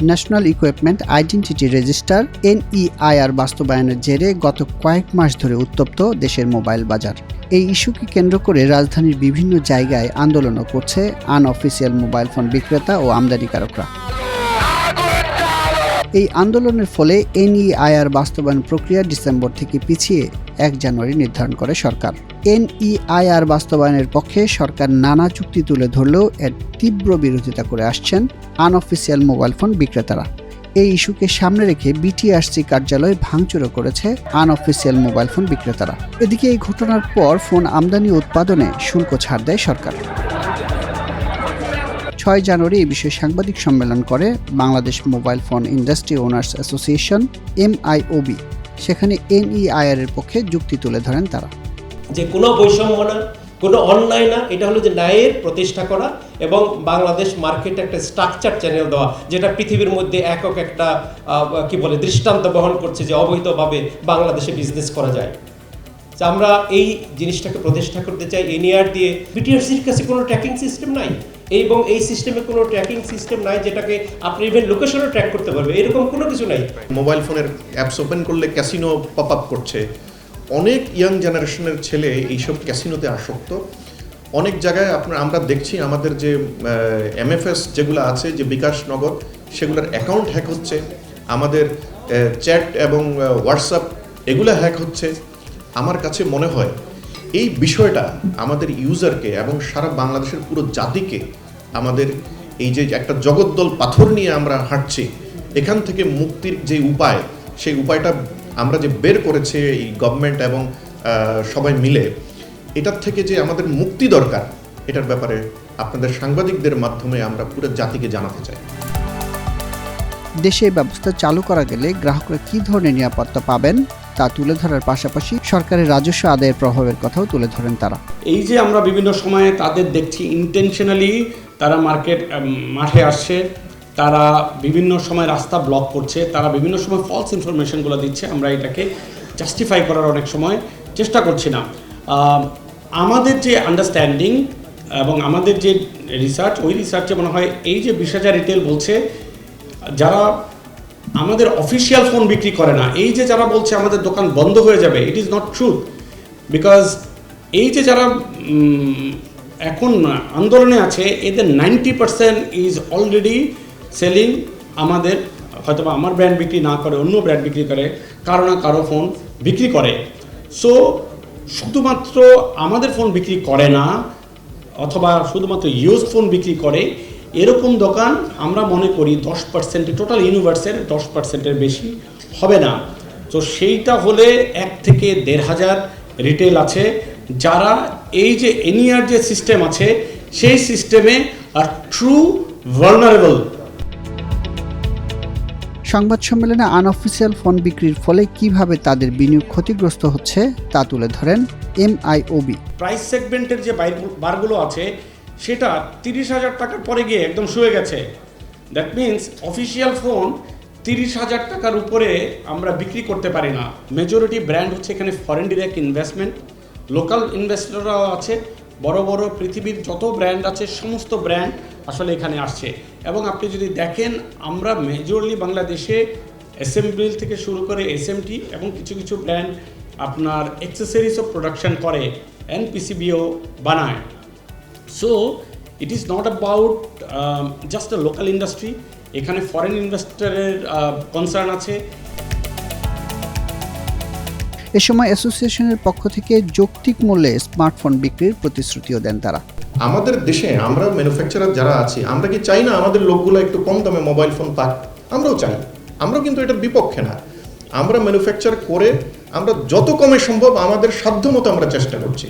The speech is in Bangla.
National equipment identity register NEIR বাস্তবায়নের জেরে গত কয়েক মাস ধরে উত্তপ্ত দেশের মোবাইল বাজার। এই ইস্যুকে কেন্দ্র করে রাজধানীর বিভিন্ন জায়গায় আন্দোলনও করছে আনঅফিসিয়াল মোবাইল ফোন বিক্রেতা ও আমদানিকারকরা। এই আন্দোলনের ফলে NEIR বাস্তবায়ন প্রক্রিয়া ডিসেম্বর থেকে পিছিয়ে 1 জানুয়ারি নির্ধারণ করে সরকার। NEIR বাস্তবায়নের পক্ষে সরকার নানা চুক্তি তুলে ধরলেও এর তীব্র বিরোধিতা করে আসছেন আনঅফিসিয়াল মোবাইল ফোন বিক্রেতারা। এই ইস্যুকে সামনে রেখে BTRC কার্যালয় ভাঙচুরও করেছে আনঅফিসিয়াল মোবাইল ফোন বিক্রেতারা। এদিকে এই ঘটনার পর ফোন আমদানি উৎপাদনে শুল্ক ছাড় দেয় সরকার। 6 জানুয়ারি এই বিষয়ে সাংবাদিক সম্মেলন করে Bangladesh mobile phone industry owners association MIOB। সেখানে NEIR এর পক্ষে যুক্তি তুলে ধরেন তারা। যে কোনো বৈষম্য না, কোনো অন্যায় না, এটা হলো যে ন্যায়ের প্রতিষ্ঠা করা এবং বাংলাদেশ মার্কেটে একটা স্ট্রাকচার চ্যানেল দেওয়া, যেটা পৃথিবীর মধ্যে একক একটা দৃষ্টান্ত বহন করছে যে অবৈধভাবে বাংলাদেশে বিজনেস করা যায়। আমরা এই জিনিসটাকে প্রতিষ্ঠা করতে চাই। NEIR দিয়ে BTRCর কাছে কোনো ট্র্যাকিং সিস্টেম নাই এবং এই সিস্টেমে কোনো ট্র্যাকিং সিস্টেম নাই যেটাকে আপনি ইভেন লোকেশনও ট্র্যাক করতে পারবে, এরকম কোনো কিছু নাই। মোবাইল ফোনের অ্যাপস ওপেন করলে ক্যাসিনো পপ আপ করছে। অনেক ইয়াং জেনারেশনের ছেলে এইসব ক্যাসিনোতে আসক্ত। অনেক জায়গায় আমরা দেখছি আমাদের যে MFS যেগুলো আছে, যে বিকাশ নগদ, সেগুলোর অ্যাকাউন্ট হ্যাক হচ্ছে, আমাদের চ্যাট এবং হোয়াটসঅ্যাপ এগুলো হ্যাক হচ্ছে। আমার কাছে মনে হয় এই বিষয়টা আমাদের ইউজারকে এবং সারা বাংলাদেশের পুরো জাতিকে আমাদের এই যে একটা জগদ্দল পাথর নিয়ে আমরা হাঁটছি, এখান থেকে মুক্তির যে উপায়, সেই উপায়টা আমরা যে বের করেছে এই গভর্নমেন্ট এবং সবাই মিলে, এটার থেকে যে আমাদের মুক্তি দরকার, এটার ব্যাপারে আপনাদের সাংবাদিকদের মাধ্যমে আমরা পুরো জাতিকে জানাতে চাই। দেশে ব্যবস্থা চালু করা গেলে গ্রাহকরা কী ধরনের নিরাপত্তা পাবেন তা তুলে ধরার পাশাপাশি সরকারের রাজস্ব আদায়ের প্রভাবের কথাও তুলে ধরেন তারা। এই যে আমরা বিভিন্ন সময়ে তাদের দেখছি ইন্টেনশনালি তারা মাঠে আসছে, তারা বিভিন্ন সময় রাস্তা ব্লক করছে, তারা বিভিন্ন সময় ফলস ইনফরমেশনগুলো দিচ্ছে। আমরা এটাকে জাস্টিফাই করার অনেক সময় চেষ্টা করছি না। আমাদের যে আন্ডারস্ট্যান্ডিং এবং আমাদের যে রিসার্চ, ওই রিসার্চে মনে হয় এই যে 20,000 রিটেল বলছে যারা আমাদের অফিসিয়াল ফোন বিক্রি করে না, এই যে যারা বলছে আমাদের দোকান বন্ধ হয়ে যাবে, it is not truth. Because এই যে যারা এখন আন্দোলনে আছে, এদের 90% ইজ অলরেডি সেলিং আমাদের, হয়তো আমার ব্র্যান্ড বিক্রি না করে অন্য ব্র্যান্ড বিক্রি করে, কারো না কারো ফোন বিক্রি করে। সো শুধুমাত্র আমাদের ফোন বিক্রি করে না অথবা শুধুমাত্র ইউজ ফোন বিক্রি করে এরকম দোকান আমরা মনে করি 10%, টোটাল ইউনিভার্সের 10%-এর বেশি হবে না। তো সেইটা হলে 1 থেকে 1,500 রিটেল আছে যারা এই যে NEIR যে সিস্টেম আছে সেই সিস্টেমে আর ট্রু ভালনারেবল। সংবাদ সম্মেলনে আনঅফিসিয়াল ফোন বিক্রির ফলে কিভাবে তাদের বিনিয়োগ ক্ষতিগ্রস্ত হচ্ছে তা তুলে ধরেন MIOB। প্রাইস সেগমেন্টের যে বারগুলো আছে সেটা 30,000 টাকার পরে গিয়ে একদম শুয়ে গেছে। দ্যাট মিনস অফিসিয়াল ফোন 30,000 টাকার উপরে আমরা বিক্রি করতে পারি না। মেজরিটি ব্র্যান্ড হচ্ছে এখানে ফরেন ডিরেক্ট ইনভেস্টমেন্ট, লোকাল ইনভেস্টররাও আছে, বড় বড় পৃথিবীর যত ব্র্যান্ড আছে সমস্ত ব্র্যান্ড আসলে এখানে আসছে। এবং আপনি যদি দেখেন আমরা মেজরলি বাংলাদেশে অ্যাসেম্বলি থেকে শুরু করে SMT এবং কিছু কিছু ব্র্যান্ড আপনার অ্যাক্সেসরিজও প্রোডাকশন করে, NPCBও বানায়। So it is not about just a local industry, এখানে ফরেন ইনভেস্টরের কনসার্ন আছে। এ সময় অ্যাসোসিয়েশনের পক্ষ থেকে যৌক্তিক মূল্যে স্মার্টফোন বিক্রির প্রতিশ্রুতিও দেন তারা। আমাদের দেশে আমরা ম্যানুফ্যাকচারার যারা আছি, আমরা কি চাই না আমাদের লোকগুলো একটু কম দামে মোবাইল ফোন পাক? আমরাও চাই, আমরাও কিন্তু এটার বিপক্ষে না। আমরা ম্যানুফ্যাকচার করে আমরা যত কমে সম্ভব আমাদের সাধ্যমতো আমরা চেষ্টা করছি।